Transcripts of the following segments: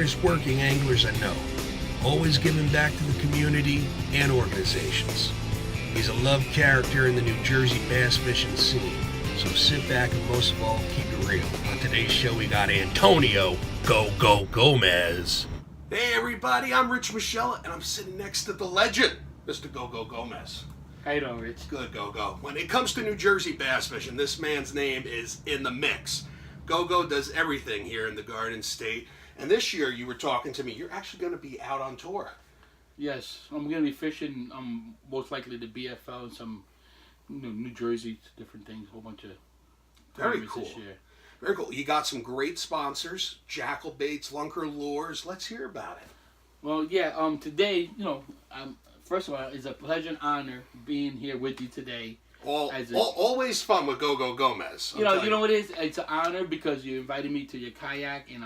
hardest working anglers I know, always giving back to the community and organizations. He's a loved character in the New Jersey bass fishing scene, so sit back and most of all, keep it real. On today's show, we got Antonio Go Gomez. Hey everybody, I'm Rich Moschella, and I'm sitting next to the legend, Mr. Go Gomez. How you doing, Rich? Good, Go. When it comes to New Jersey bass fishing, this man's name is in the mix. Go does everything here in the Garden State. And this year, you were talking to me, you're actually going to be out on tour. Yes, I'm going to be fishing, most likely the BFL and some New Jersey, different things, a whole bunch of Very cool. this year. Very cool. You got some great sponsors, Jackal Baits, Lunker Lures. Let's hear about it. Well, yeah, today, first of all, it's a pleasure and honor being here with you today. Always fun with Go Gomez. You know what it is? It's an honor because you invited me to your kayak, and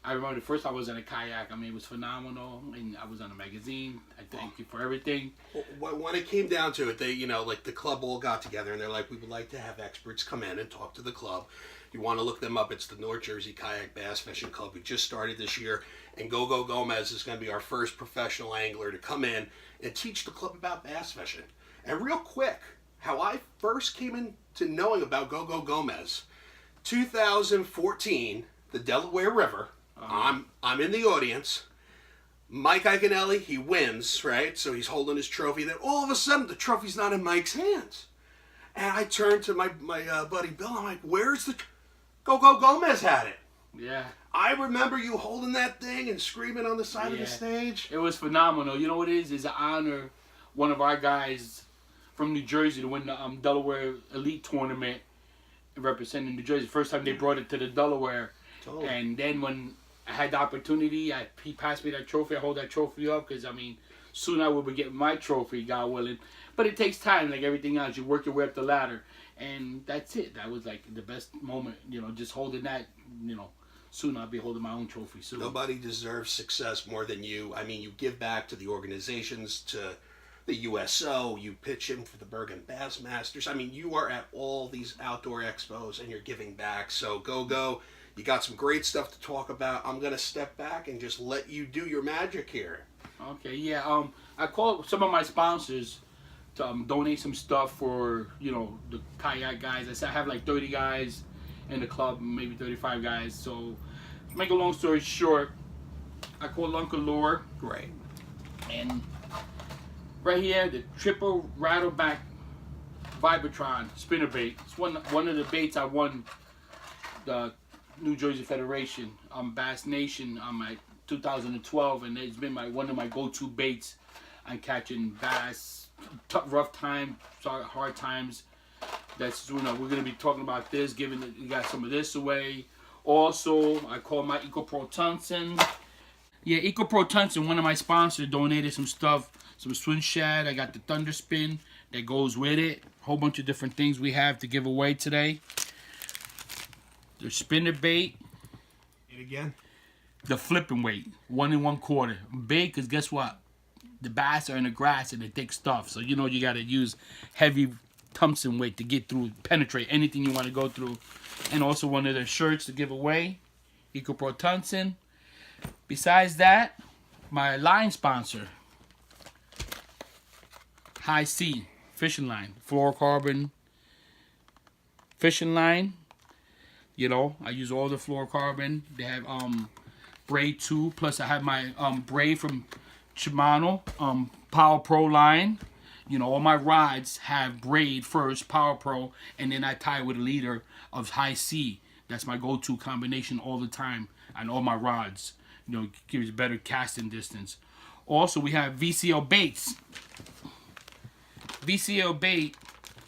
I remember the first time I was in a kayak. I mean, it was phenomenal, and I was on a magazine. I thank you for everything. When it came down to it, they, the club all got together, and they're like, we would like to have experts come in and talk to the club. You want to look them up. It's the North Jersey Kayak Bass Fishing Club. We just started this year, and Go Gomez is going to be our first professional angler to come in and teach the club about bass fishing. And real quick, how I first came into knowing about Go Gomez, 2014, the Delaware River. I'm in the audience. Mike Iaconelli, he wins, right? So he's holding his trophy. Then all of a sudden, the trophy's not in Mike's hands. And I turned to my buddy Bill. I'm like, where's the... Go Gomez had it. Yeah. I remember you holding that thing and screaming on the side of the stage. It was phenomenal. You know what it is? It's an honor, one of our guys from New Jersey to win the Delaware Elite Tournament representing New Jersey. First time they brought it to the Delaware. Totally. And then when I had the opportunity, he passed me that trophy. I hold that trophy up because, soon I will be getting my trophy, God willing. But it takes time, like everything else. You work your way up the ladder. And that's it. That was like the best moment, just holding that, soon I'll be holding my own trophy soon. Nobody deserves success more than you. You give back to the organizations, to the USO, you pitch in for the Bergen Bassmasters. You are at all these outdoor expos and you're giving back. So Go, you got some great stuff to talk about. I'm going to step back and just let you do your magic here. Okay, yeah. I called some of my sponsors to donate some stuff for, the kayak guys. I said I have like 30 guys in the club, maybe 35 guys. So, to make a long story short, I called Lunker Lure. Great. And right here, the triple rattleback Vibratron spinnerbait. It's one of the baits I won the New Jersey Federation, Bass Nation, my 2012, and it's been one of my go-to baits on catching bass, rough time, hard times. That's we're gonna be talking about this, giving you got some of this away. Also, I call my EcoPro Tungsten. Yeah, EcoPro Tungsten, one of my sponsors, donated some stuff, some swim shad. I got the Thunder Spin that goes with it. A whole bunch of different things we have to give away today. The spinner bait. And again? The flipping weight, 1 1/4. Big, because guess what? The bass are in the grass and they thick stuff. So, you got to use heavy tungsten weight to get through, penetrate anything you want to go through. And also one of their shirts to give away, EcoPro Tungsten. Besides that, my line sponsor, High C fishing line, fluorocarbon fishing line. I use all the fluorocarbon. They have braid too. Plus I have my braid from Shimano Power Pro line. All my rods have braid first, Power Pro, and then I tie with a leader of High C. That's my go-to combination all the time on all my rods. Gives better casting distance. Also, we have VCL baits. VCL bait,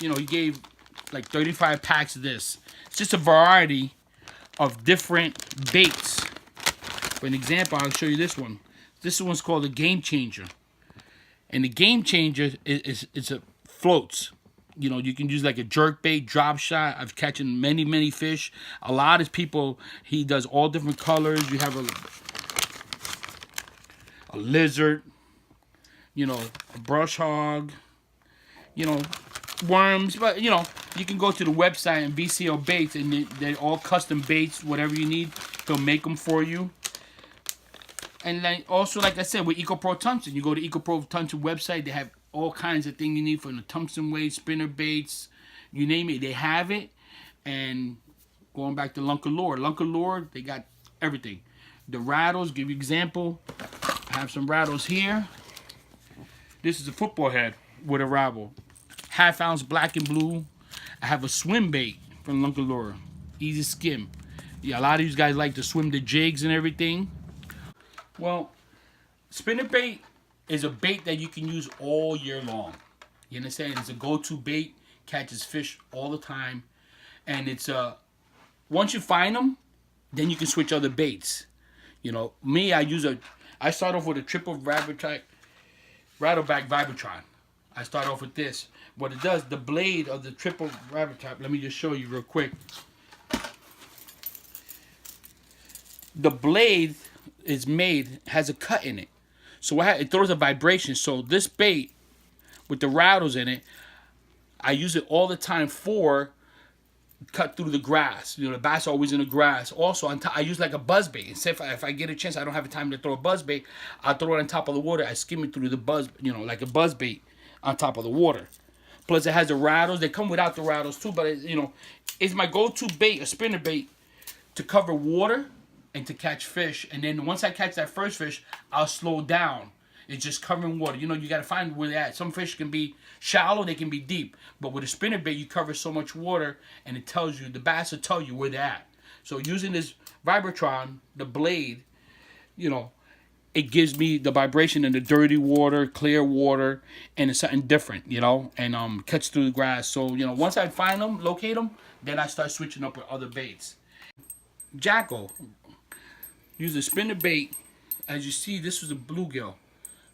he gave like 35 packs of this. It's just a variety of different baits. For an example, I'll show you this one. This one's called a Game Changer. And the Game Changer is a floats. You can use like a jerk bait, drop shot. I've catching many fish. A lot of people, he does all different colors. You have a lizard, a brush hog, worms. But, you can go to the website and VCL baits, and they're all custom baits, whatever you need. He'll make them for you. And then also, like I said, with EcoPro Tungsten, you go to EcoPro Tungsten website, they have all kinds of things you need from the tungsten weight, spinner baits, you name it, they have it. And going back to Lunker Lure, they got everything. The rattles, give you example, I have some rattles here. This is a football head with a rattle. 1/2 ounce black and blue. I have a swim bait from Lunker Lure. Easy skim. Yeah, a lot of you guys like to swim the jigs and everything. Well, spinner bait is a bait that you can use all year long. You understand? It's a go-to bait, catches fish all the time. And it's once you find them, then you can switch other baits. You know, me, I start off with a triple rattleback Vibratron. I start off with this. What it does, the blade of the triple rattleback, let me just show you real quick. The blade has a cut in it. So it throws a vibration. So this bait with the rattles in it, I use it all the time for cut through the grass. You know, the bass are always in the grass. Also, I use like a buzz bait. Say if I get a chance, I don't have time to throw a buzz bait, I'll throw it on top of the water. I skim it through the buzz, you know, like a buzz bait on top of the water. Plus, it has the rattles. They come without the rattles too, but it's my go-to bait, a spinner bait, to cover water and to catch fish. And then once I catch that first fish, I'll slow down. It's just covering water. You know, you got to find where they're at. Some fish can be shallow, they can be deep. But with a spinner bait, you cover so much water, and it tells you, the bass will tell you where they're at. So using this Vibratron, the blade, you know, it gives me the vibration in the dirty water, clear water, and it's something different, you know, and cuts through the grass. So, you know, once I find them, locate them, then I start switching up with other baits. Jacko. Use a spinner bait. As you see, this was a bluegill.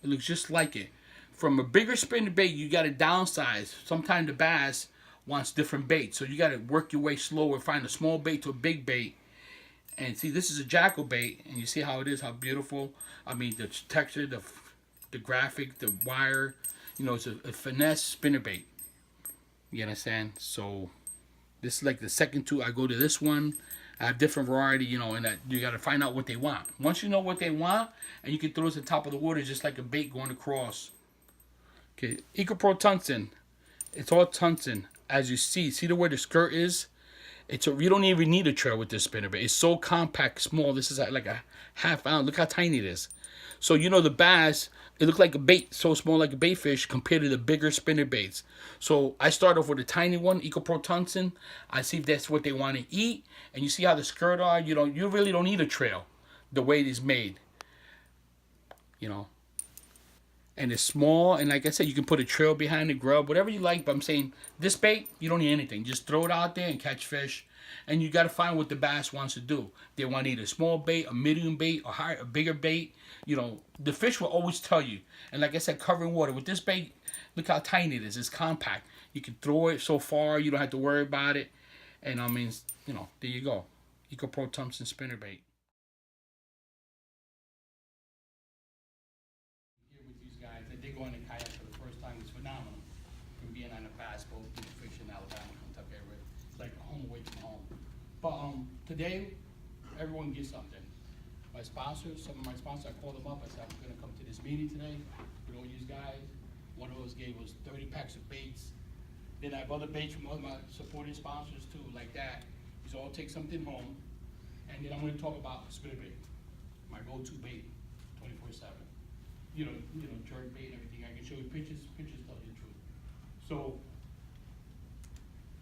It looks just like it. From a bigger spinner bait, you got to downsize. Sometimes the bass wants different baits. So you got to work your way slower. Find a small bait to a big bait. And see, this is a Jacko bait. And you see how it is, how beautiful. I mean, the texture, the graphic, the wire. You know, it's a finesse spinner bait. You understand? So this is like the second two. I go to this one. I have different variety, you know, and that you got to find out what they want. Once you know what they want, and you can throw it to the top of the water just like a bait going across. Okay, EcoPro Tungsten. It's all tungsten. As you see the way the skirt is? You don't even need a trail with this spinner bait. It's so compact, small. This is like a 1/2 ounce. Look how tiny it is. So, you know, the bass, it looks like a bait, so small like a bait fish compared to the bigger spinner baits. So I start off with a tiny one, EcoPro Tungsten. I see if that's what they want to eat. And you see how the skirt are? You really don't need a trail the way it is made. You know. And it's small. And like I said, you can put a trail behind the grub, whatever you like. But I'm saying this bait, you don't need anything. Just throw it out there and catch fish. And you got to find what the bass wants to do. They want either a small bait, a medium bait, or a bigger bait. You know, the fish will always tell you. And like I said, covering water. With this bait, look how tiny it is. It's compact. You can throw it so far. You don't have to worry about it. And I mean, you know, there you go. EcoPro Tungsten spinner bait. Here with these guys, they did go on the kayak for the first time. It's phenomenal. From being on a bass boat, fish in Alabama, Kentucky, everywhere. It's like a home away from home. But today, everyone gets something. My sponsors, some of my sponsors, I called them up. I said, I'm going to come to this meeting today with all you guys. One of those gave us 30 packs of baits. Then I have other baits from all my supporting sponsors too, like that. So I'll take something home. And then I'm going to talk about spinner bait, my go-to bait, 24/7. You know, jerk bait and everything. I can show you pictures tell you the truth. So,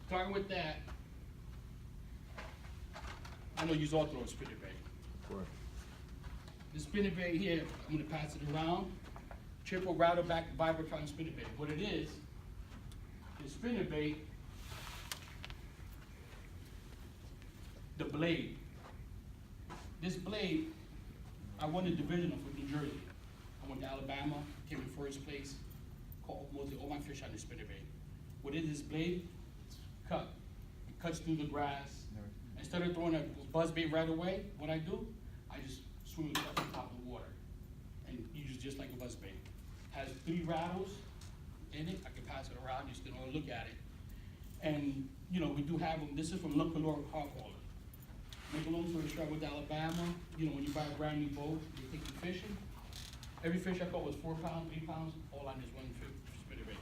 starting with that, I know you all throw a spinner bait. Correct. The spinner bait here, I'm going to pass it around. Triple rattleback Vibratron spinner bait. What it is spinner bait, the blade. This blade, I won a divisional for New Jersey. I went to Alabama, came in first place, caught mostly all my fish on the spinner bait. What is this blade? It's cut. It cuts through the grass. Instead of throwing a buzz bait right away, what I do, I just swing it up on top of the water and use it just like a buzz bait. Has 3 rattles in it. I can pass it around. You still want to look at it. And you know, we do have them. This is from Lunker Lure Hog Hauler. make a long story short, with Alabama, you know, when you buy a brand new boat, you take you fishing. Every fish I caught was 4 pounds, 8 pounds, all on this one spinnerbait.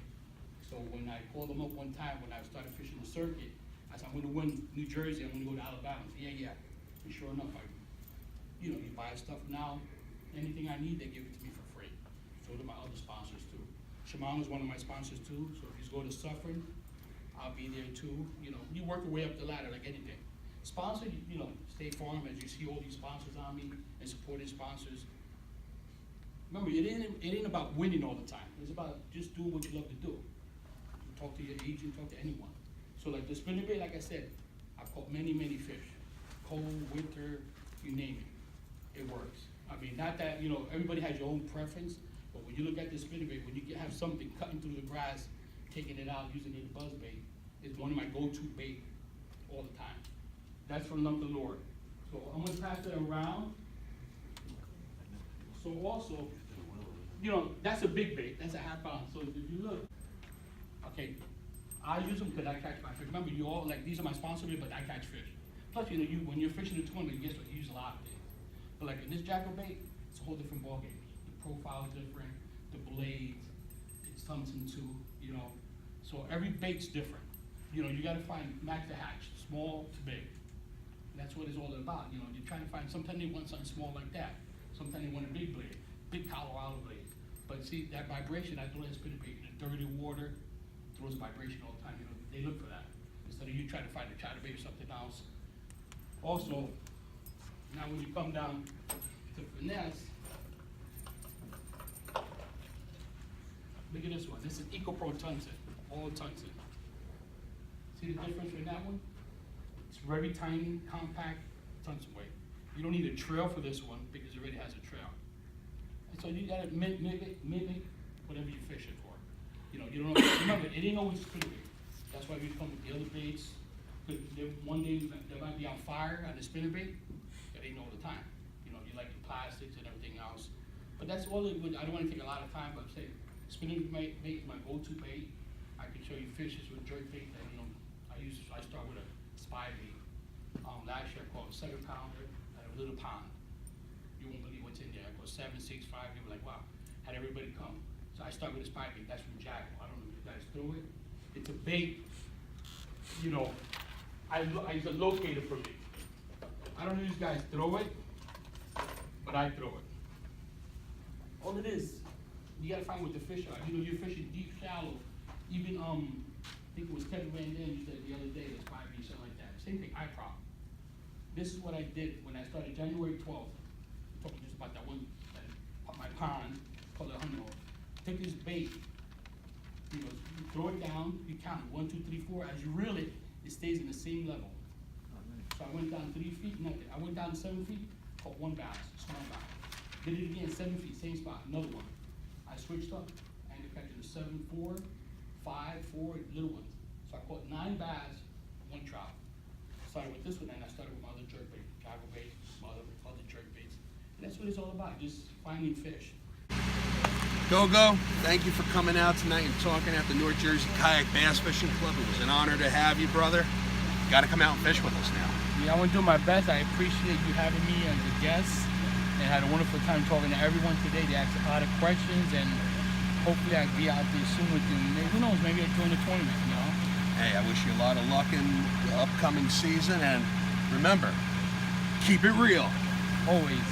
So when I called them up one time, when I started fishing the circuit, I said, I'm gonna win New Jersey, I'm gonna go to Alabama. He said, yeah. And sure enough, you buy stuff now, anything I need, they give it to me for free. So do my other sponsors too. Shimano's one of my sponsors too, so if you go to Suffering, I'll be there too. You know, you work your way up the ladder like anything. Sponsor, you know, State Farm, as you see all these sponsors on me and supporting sponsors. Remember, it ain't about winning all the time. It's about just doing what you love to do. Talk to your agent, talk to anyone. So like the spinnerbait, like I said, I've caught many, many fish. Cold, winter, you name it. It works. I mean, not that, you know, everybody has your own preference, but when you look at the spinnerbait, when you have something cutting through the grass, taking it out, using it as buzzbait, it's one of my go-to bait all the time. That's from Lump the Lord. So I'm gonna pass it around. So also, you know, that's a big bait, that's a half pound. So if you look, okay, I use them because I catch my fish. Remember, you all, like, these are my sponsors, but I catch fish. Plus, you know, when you're fishing a tournament, guess what, you use a lot of things. But like in this jackal bait, it's a whole different ballgame. The profile is different, the blades, it's something too, you know. So every bait's different. You know, you gotta match the hatch, small to big. And that's what it's all about, you know. You're trying to find, sometimes they want something small like that. Sometimes they want a big blade, big Colorado blade. But see, that vibration, I throw that spinnerbait in the dirty water, throws a vibration all the time, you know, they look for that. Instead of you trying to find a chatterbait or something else. Also, now when you come down to finesse, look at this one. This is EcoPro tungsten, all tungsten. See the difference in that one? It's very tiny, compact tungsten weight. You don't need a trail for this one because it already has a trail. And so you gotta mimic whatever you're fishing for. You know, you don't know, remember, it ain't always spinnerbait. That's why we come with the other baits. One day they might be on fire on the spinnerbait, but they know all the time. You know, you like the plastics and everything else. But that's all it would, I don't want to take a lot of time, but I'm saying spinnerbait is my go-to bait. I can show you fishes with jerk bait that, you know, I start with a spy bait. Last year I caught a 7-pounder at a little pond. You won't believe what's in there. I caught 7, 6, 5. They were like, wow, had everybody come. So I start with a spy bait. That's from Jackal. I don't know if you guys throw it. It's a bait, you know, it's a locator for me. I don't know if you guys throw it, but I throw it. All it is, you gotta find what the fish are. You know, you're fishing deep, shallow. Even, I think it was Kevin Van Dam, you said the other day, there's 5 beach, something like that. Same thing, I prop. This is what I did when I started January 12th. I'm talking just about that one, my pond, called it Hunter. Take this bait, you know, you throw it down, you count it, 1, 2, 3, 4. As you reel it, it stays in the same level. So I went down 3 feet, nothing. I went down 7 feet, caught 1 bass, small bass. Did it again, 7 feet, same spot, another one. I switched up, I ended up catching a 7, 4, 5, 4, little ones. So I caught 9 bass, 1 trout. Started with this one, and I started with my other jerk bait, jackal bait, my other jerk baits. And that's what it's all about, just finding fish. Go, thank you for coming out tonight and talking at the North Jersey Kayak Bass Fishing Club. It was an honor to have you, brother. You got to come out and fish with us now. Yeah, I want to do my best. I appreciate you having me as a guest, and had a wonderful time talking to everyone today. They asked a lot of questions, and hopefully I'll be out there soon with you. Maybe, who knows, maybe I'll join the tournament, you know? Hey, I wish you a lot of luck in the upcoming season, and remember, keep it real. Always.